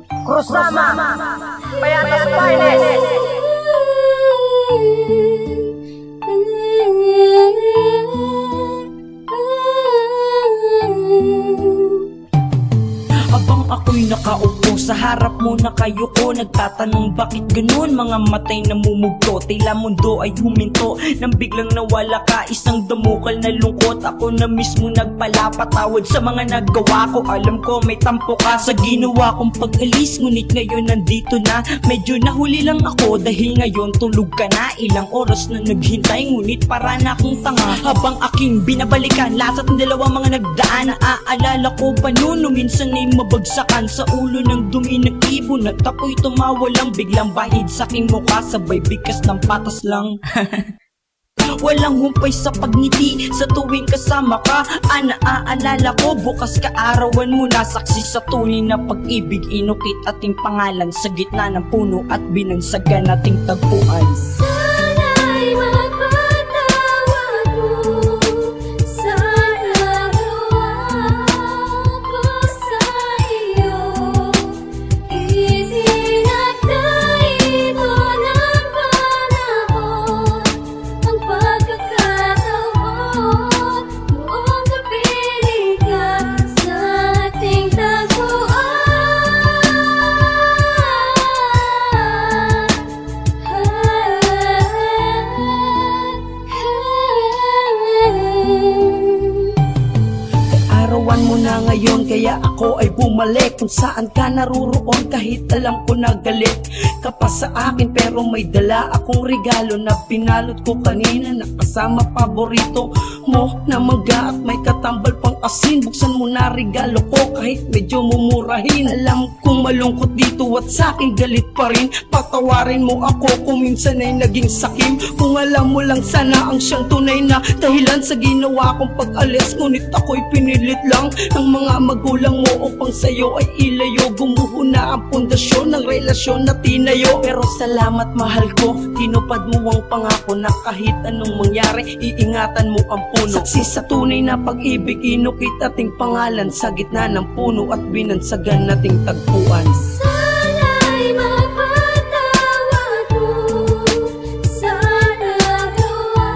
Krusama, Payatas Finest. Habang ako'y nakaupo sa harap mo nakayuko, nagtatanong bakit ganun, mga matay namumugto. Tila mundo ay huminto nang biglang nawala ka, isang damukal na lungkot. Ako na mismo nagpalapatawad sa mga nagawa ko. Alam ko may tampo ka sa ginawa kong pag-alis, ngunit ngayon nandito na. Medyo nahuli lang ako dahil ngayon tulog ka na. Ilang oras na naghintay ngunit para na akong tanga. Habang aking binabalikan lahat ng dalawang mga nagdaan, naaalala ko pa noon nung minsan ay mabagsakan sa ulo ng dumi ng ibon. At ako'y tumawa lang, biglang bahid sa aking mukha, sabay bigkas ng patas lang. Walang humpay sa pagngiti sa tuwing kasama ka. Naaalala ko bukas kaarawan mo na, saksi sa tunay na pag-ibig. Inukit ating pangalan sa gitna ng puno at binansagan ating tagpuan. Sana'y mapatawad mo sa nagawa ko sa iyo. Itinagday ito ng panahon, ang pagkakataon noong napili ka sa ating tagpuan. Arawan mo na ngayon kaya ako ay bumalik kung saan ka naruroon, kahit alam ko na galit ka pa sa akin. Pero may dala akong regalo na pinalot ko kanina, nakasama paborito mo na mangga at may katambal pang asin. Buksan mo na regalo ko kahit medyo mumurahin. Alam kong malungkot dito at sa akin galit pa rin. Patawarin mo ako kung minsan ay naging sakim. Kung alam mo lang sana ang siyang tunay na dahilan sa ginawa kong pag-alis, ngunit ako'y pinilit lang ng mga magulang mo upang sa'yo ay ilayo. Gumuho na ang pundasyon ng relasyon na tinayo. Pero salamat mahal ko, tinupad mo ang pangako na kahit anong mangyari, iingatan mo ang puno. Saksi sa tunay na pag-ibig, inukit ating pangalan sa gitna ng puno at binansagan nating tagpuan. Sana'y mapatawad mo sa nagawa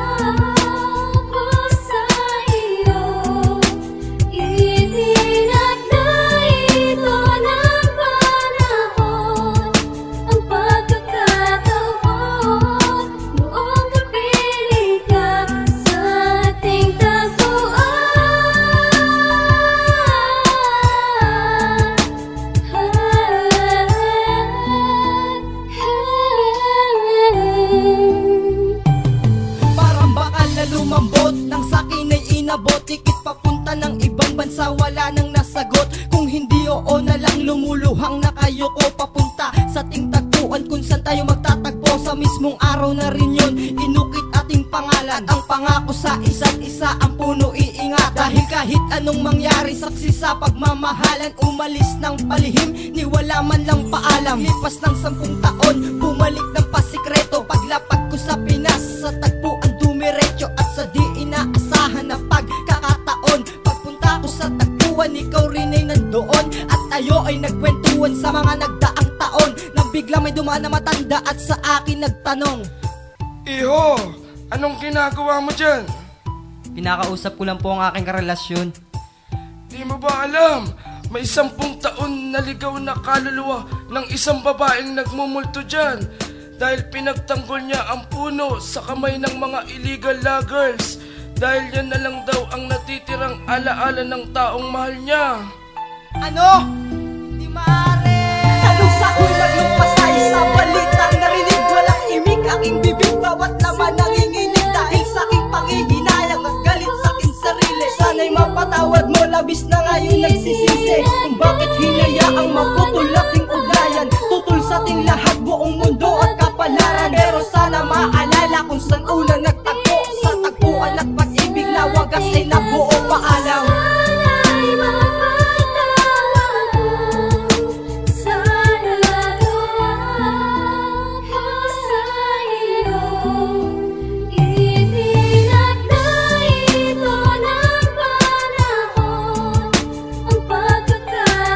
ko sa iyo. Itinagday ito ng panahon, ang pagkakataon noong napili ka sa ating tagpuan. Parang bakal na lumambot nang sakin ay inabot. Tikit papunta ng ibang bansa, wala nang nasagot. Kung hindi oo na lang, lumuluhang na kayo ko. Papunta sa ating tagpuan kung saan tayo magtatagpo. Sa mismong araw na rin yun, inukit ating pangalan. Ang pangako sa isa't isa, ang puno iingat. Dahil kahit anong mangyari, saksi sa pagmamahalan. Umalis ng palihim, ni wala man lang paalam. Lipas ng 10 taon, bumalik ng pasikreto. Paglapag ko sa Pinas, sa tagpuan dumiretso. At sa di inaasahan na pagkakataon, pagpunta ko sa tagpuan, ikaw rin ay nandoon. At tayo ay nagkwentuhan sa mga nagdaang taon, nang bigla may dumaan na matanda at sa akin nagtanong, Iho, anong ginagawa mo dyan? kinakausap ko lang po ang aking karelasyon. Di mo ba alam, may 10 taon naligaw na kaluluwa ng isang babaeng nagmumulto dyan dahil pinagtanggol niya ang puno sa kamay ng mga illegal loggers. Dahil yan na lang daw ang natitirang alaala ng taong mahal niya. Ano? Di maaari! Halos ako'y naglumpasay sa balitang narinig. Walang imik aking bibig, bawat laman nanginginig. Dahil sa aking panghihinayang at galit sa aking sarili. Sana'y mapatawad mo, labis na ngayon nagsisisi kung bakit hinayaang maputol ating ugnayan. Tutol sa ating lahat, buong mundo at kapalaran. Pero sana maalala kung saan una nagtagpo. Sa tagpuan at pag-ibig na wagas ay nabuo. Paalam. Sana'y mapatawad mo sa nagawa ko sa iyo. Itinagday ito ng panahon, ang pagkakataon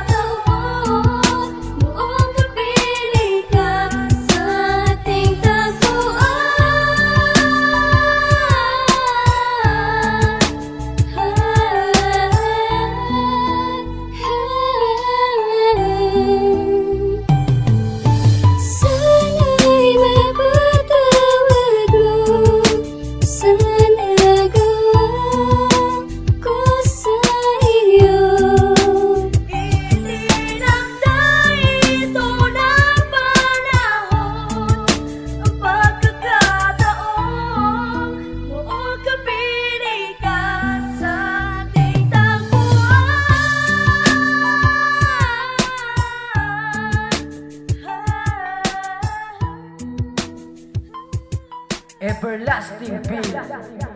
Everlasting Bill.